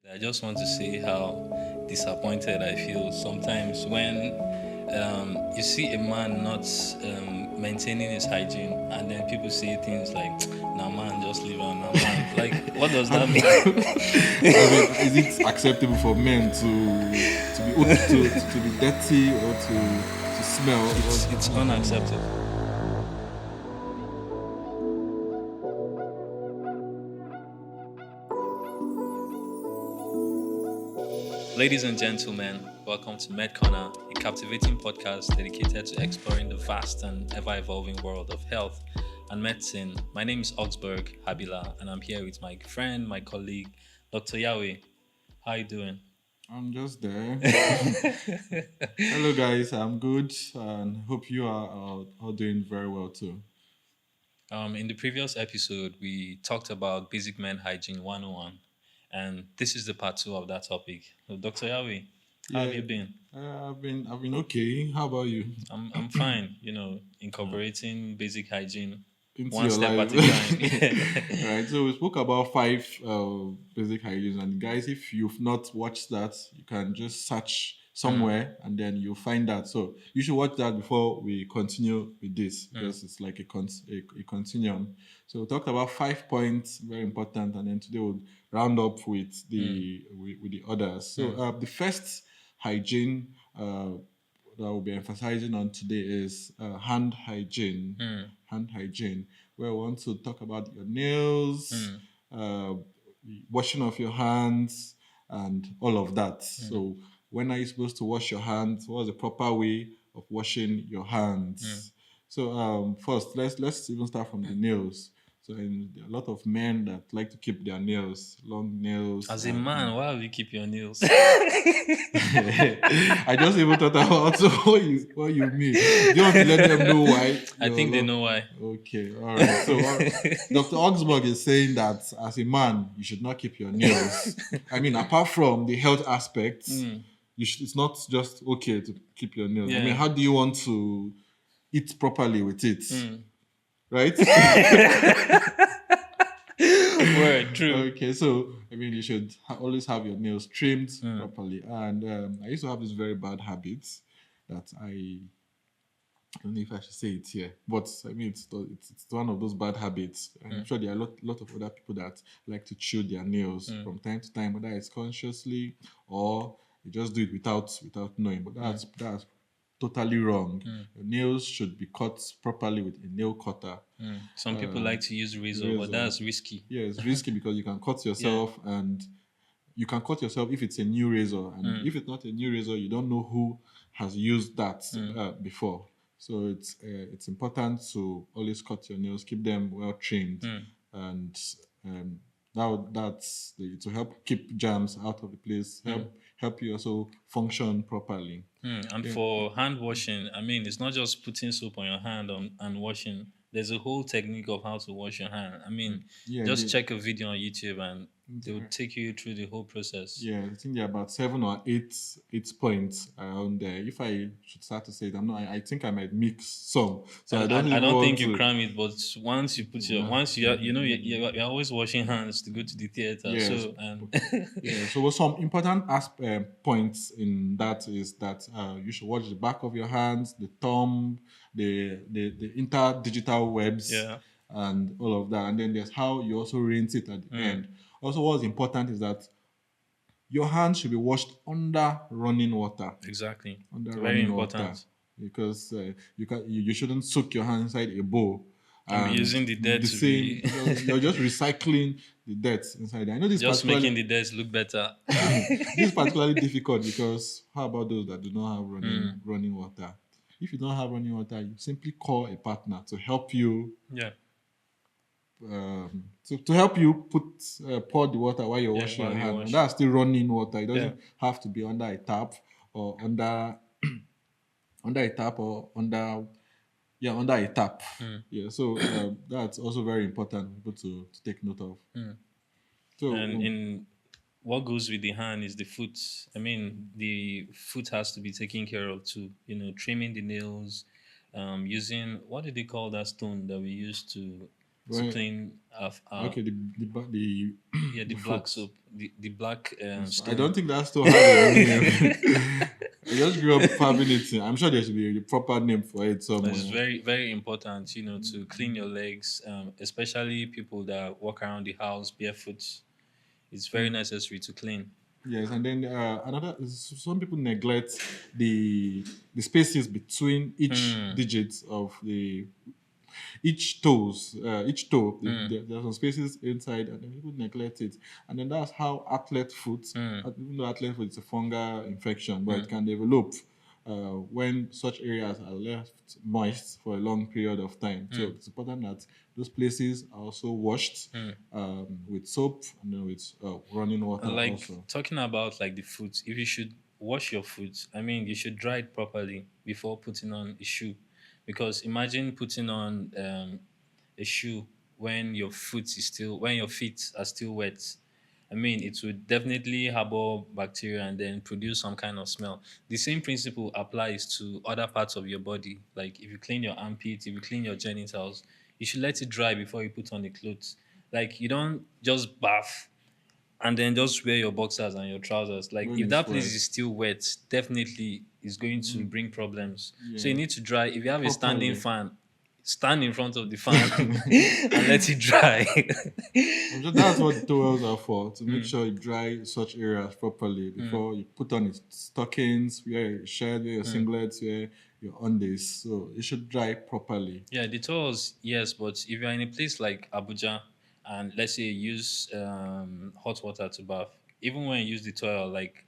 I just want to say how disappointed I feel sometimes when you see a man not maintaining his hygiene, and then people say things like, "Nah, man, just leave him, nah, man." Like, what does I that mean, mean? is it acceptable for men to be dirty or to smell? It's unacceptable. Ladies and gentlemen, welcome to MedCorner, a captivating podcast dedicated to exploring the vast and ever evolving world of health and medicine. My name is Augsburg Habila, and I'm here with my friend, my colleague, Dr. Yahweh. How you doing? I'm just there. Hello, guys. I'm good, and hope you are all doing very well too. In the previous episode, we talked about basic men hygiene 101, and this is the part two of that topic. So, Dr. Yahweh, how have Yeah, you been? I've been okay. How about you? I'm fine, incorporating basic hygiene Into one your step life. at a time. All right, so we spoke about five basic hygienes, and guys, if you've not watched that, you can just search Mm, somewhere and then you'll find that. So you should watch that before we continue with this mm, because it's like a continuum. So we talked about 5 points, very important, and then today we'll round up with mm, with the others. So mm, the first hygiene that we'll be emphasizing on today is hand hygiene. mm, Hand hygiene, where we want to talk about your nails, mm, uh, washing of your hands, and all of that. mm, So, when are you supposed to wash your hands? What's the proper way of washing your mm. hands? So, first, let's even start from the nails. So, there are a lot of men that like to keep their nails, long nails, As a and man, why will you keep your nails? I just even thought about what you mean. Do you want to let them know why I you're think they know why. okay? All right. So Dr. Augsburg is saying that as a man, you should not keep your nails. I mean, apart from the health aspects, Mm, it's not just okay to keep your nails. I mean, yeah. how do you want to eat properly with it? Mm. Right? Word, true. Okay, so I mean, you should always have your nails trimmed Mm, properly. And I used to have this very bad habit that I don't know if I should say it here, but I mean, it's one of those bad habits. And I'm mm, sure there are a lot of other people that like to chew their nails mm, from time to time, whether it's consciously or they just do it without knowing. But mm, that's totally wrong. mm, Your nails should be cut properly with a nail cutter. mm. Some people Uh, like to use razor, but razor. that's risky. Yeah, it's risky because you can cut Yeah. yourself, and you can cut yourself if it's a new razor, and Mm, if it's not a new razor, you don't know who has used that mm, before. So it's important to always cut your nails, keep them well trimmed, mm, and to help keep germs out of the place, mm. help you also function properly. And Yeah, for hand washing, I mean, it's not just putting soap on your hand and washing. There's a whole technique of how to wash your hand. I mean, yeah, just check a video on YouTube and they will the, take you through the whole process. Yeah, I think there are about 7 or 8 points around there. If I should start to say it, I think I might mix some. So I don't I even don't want think you to. cram it, but once you put your Yeah, once you're always washing hands to go to the theater. yes. So and Yeah. So what some important points in that is that you should watch the back of your hands, the thumb, the interdigital webs, yeah, and all of that. And then there's how you also rinse it at the mm, end. Also, what's important is that your hands should be washed under running water. exactly. Under Very running water, important. because you shouldn't soak your hand inside a bowl I'm and using the dirt the to same be you're just recycling the dirt inside. I know this just making particularly the dirt look better. this is particularly difficult because how about those that do not have Mm, running water? If you don't have running water, you simply call a partner to help you yeah, to help you pour the water while you're yeah. washing While your you hand, and wash, that's still running water. It yeah. doesn't have to be under a tap or under a tap or under a tap. Mm, Yeah, so that's also very important for people to take note of. mm. So And in what goes with the hand is the foot. I mean, the foot has to be taken care of too. Trimming the nails, using what do they call that stone that we use to? to Well, clean okay, the yeah, the the black foot. soap, the black Yes, I stone. don't think that still has a name. I just grew up having it. I'm sure there should be a proper name for it It's somewhere. very, very important, to clean your legs, especially people that walk around the house barefoot. It's very Mm. necessary to clean. Yes, and then another. Some people neglect the the spaces between each Hmm. digit of the each toe. Hmm. There are some spaces inside, and then people neglect it. And then that's how athlete foot, Hmm. even though athlete foot is a fungal infection, but it Hmm. can develop when such areas are left moist for a long period of time. So Hmm. it's important that those places are also washed Hmm. with soap and then with running water And like also. talking about like the foot, if you should wash your foot, I mean, you should dry it properly before putting on a shoe, because imagine putting on a shoe when your feet are still wet. I mean, it would definitely harbor bacteria and then produce some kind of smell. The same principle applies to other parts of your body. Like if you clean your armpits, if you clean your genitals, you should let it dry before you put on the clothes. Like you don't just bath and then just wear your boxers and your trousers. Like When if it's that place wet. is still wet, definitely is going to Mm, bring problems. So you yeah, need to dry. If you have a standing properly. fan, stand in front of the fan and let it dry. I'm sure that's what the towels are for, to make Mm, sure you dry such areas properly mm, before you put on your stockings, wear your shirt, wear your mm. singlets, wear your undies. So it should dry properly. Yeah, the tours, yes, but if you're in a place like Abuja and let's say you use hot water to bath, even when you use the toilet, like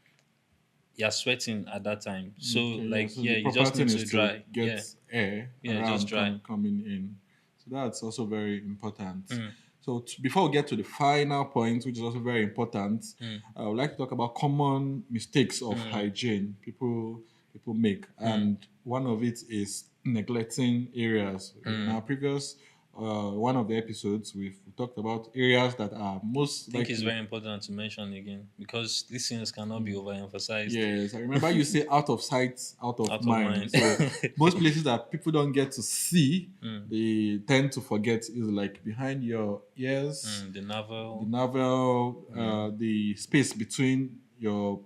you're sweating at that time. So Okay, yeah. like So yeah, the you proper just thing need is to to dry. get Yeah, air yeah, just around dry. coming in. So that's also very important. Mm, So before we get to the final point, which is also very important, mm, I would like to talk about common mistakes of mm, hygiene people make, mm, and one of it is neglecting areas. In our mm. previous one of the episodes, we've talked about areas that are most I think it's likely. very important to mention again because these things cannot be overemphasized. Yes, I remember you say out of sight, out of Out of mind. mind. So most places that people don't get to see, Mm, they tend to forget is like behind your ears, the the navel, navel, mm, the space between your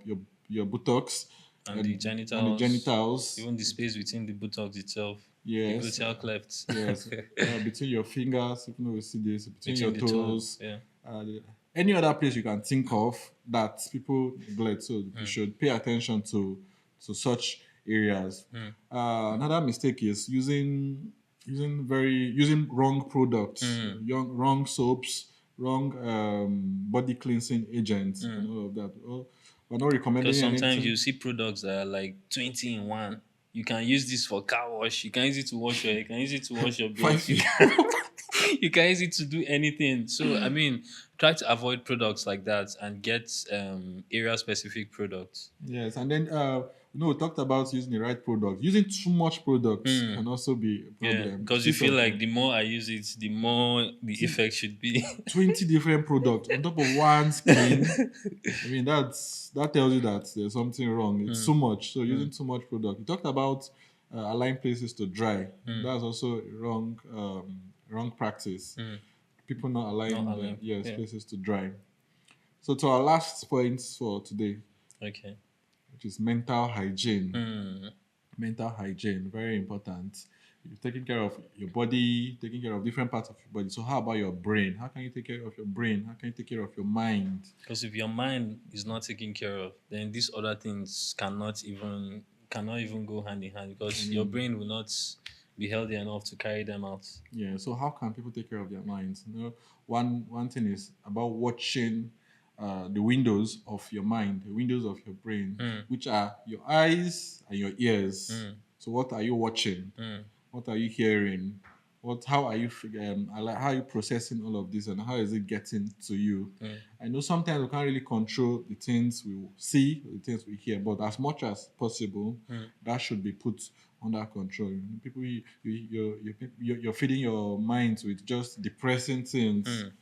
buttocks and the and the genitals, genitals. even the space between the buttocks itself, the Yes, gluteal clefts, yes, between your fingers. If you know, we see this between your between the toes. toes. Yeah. Any other place you can think of that people neglect. So you Mm, should pay attention to such areas. mm, Another mistake is using wrong products, mm, wrong soaps, wrong body cleansing agents, and mm. all of that. Oh, we're not Because recommending sometimes anything. you see products that are like 20 in one. You can use this for car wash. You can use it to wash your hair. You can use it to wash your beard. Five You can, you can use it to do anything. So, I mean, try to avoid products like that and get area specific products. Yes, and then we talked about using the right product. Using too much products Hmm. can also be a Yeah, problem. because you Switch feel of like the more I use it, the more the see, effect should be. 20 different products on top of one skin. I mean, that tells you that there's something wrong. It's Hmm. too much. So Hmm. using too much product. We talked about allowing places to dry. Hmm. That's also a wrong practice. Hmm. People not Not allowing allowing. Yeah. places to dry. So to our last points for today, Okay. which is mental hygiene. Hmm. Mental hygiene, very important. You're taking care of your body, taking care of different parts of your body. So how about your brain? How can you take care of your brain? How can you take care of your mind? Because if your mind is not taken care of, then these other things cannot even go hand in hand I because your mean, brain will not be healthy enough to carry them out. yeah. So how can people take care of their minds? One thing is about watching the windows of your mind, the windows of your brain, Mm, which are your eyes and your ears. mm, So what are you watching? mm, What are you hearing? How are you how are you processing all of this, and how is it getting to you? mm. I know sometimes we can't really control the things we see, the things we hear, but as much as possible, Mm. that should be put under control. People, you're feeding your minds with just depressing things, Mm.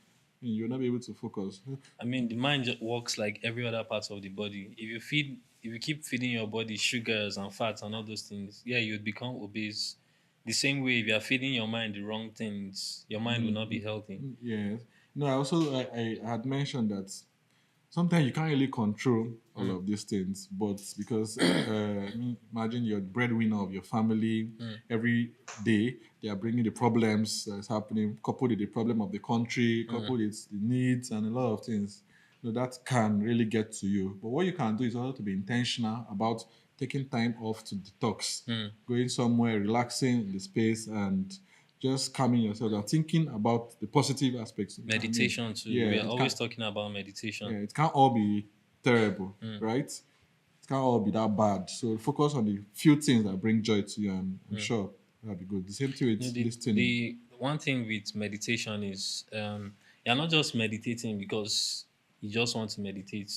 and you'll not be able to focus. I mean, the mind works like every other part of the body. If you keep feeding your body sugars and fats and all those things, yeah, you'd become obese. The same way, if you are feeding your mind the wrong things, your mind will not be healthy. Yes. No, I had mentioned that sometimes you can't really control all Mm, of these things, but because imagine you're the breadwinner of your family. mm, Every day they are bringing the problems that's happening, coupled with the problem of the country, mm, coupled with the needs and a lot of things. That can really get to you. But what you can do is also to be intentional about taking time off to detox, mm. going somewhere, relaxing in the space, and just calming yourself and thinking about the positive aspects. I mean, Meditation too. yeah, We are it always can talking about yeah, meditation. it can't all be terrible, Mm, right? It can't all be that bad. So focus on the few things that bring joy to you, and I'm mm. sure that'll be good. The same thing with listening. The one thing with meditation is you're not just meditating because you just want to meditate.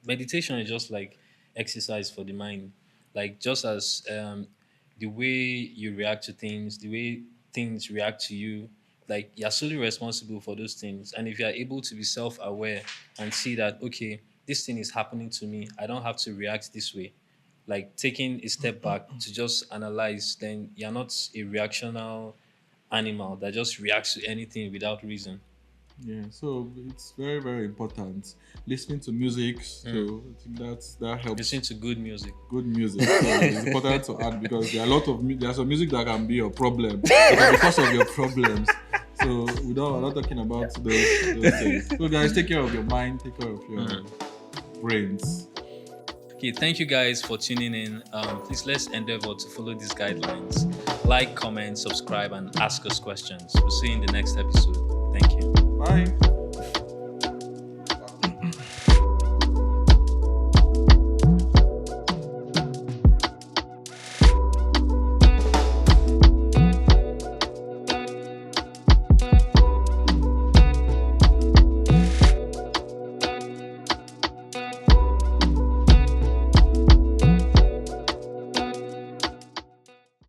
Meditation is just like exercise for the mind. Like just as the way you react to things, the way things react to you, like you're solely responsible for those things. And if you're able to be self-aware and see that, okay, this thing is happening to me, I don't have to react this way. Like taking a step back to just analyze, then you're not a reactional animal that just reacts to anything without reason. Yeah, so it's very, very important. Listening to music, Mm. so I think that Listen helps. to good music. Good music. So it's important to add because there are a lot of there's some music that can be your problem or can be cause of your problems. So we're not talking about those things. So guys, take care of your mind, take care of your Mm. brains. Okay, thank you guys for tuning in. Please let's endeavor to follow these guidelines. Like, comment, subscribe, and ask us questions. We'll see you in the next episode. Thank you. Bye.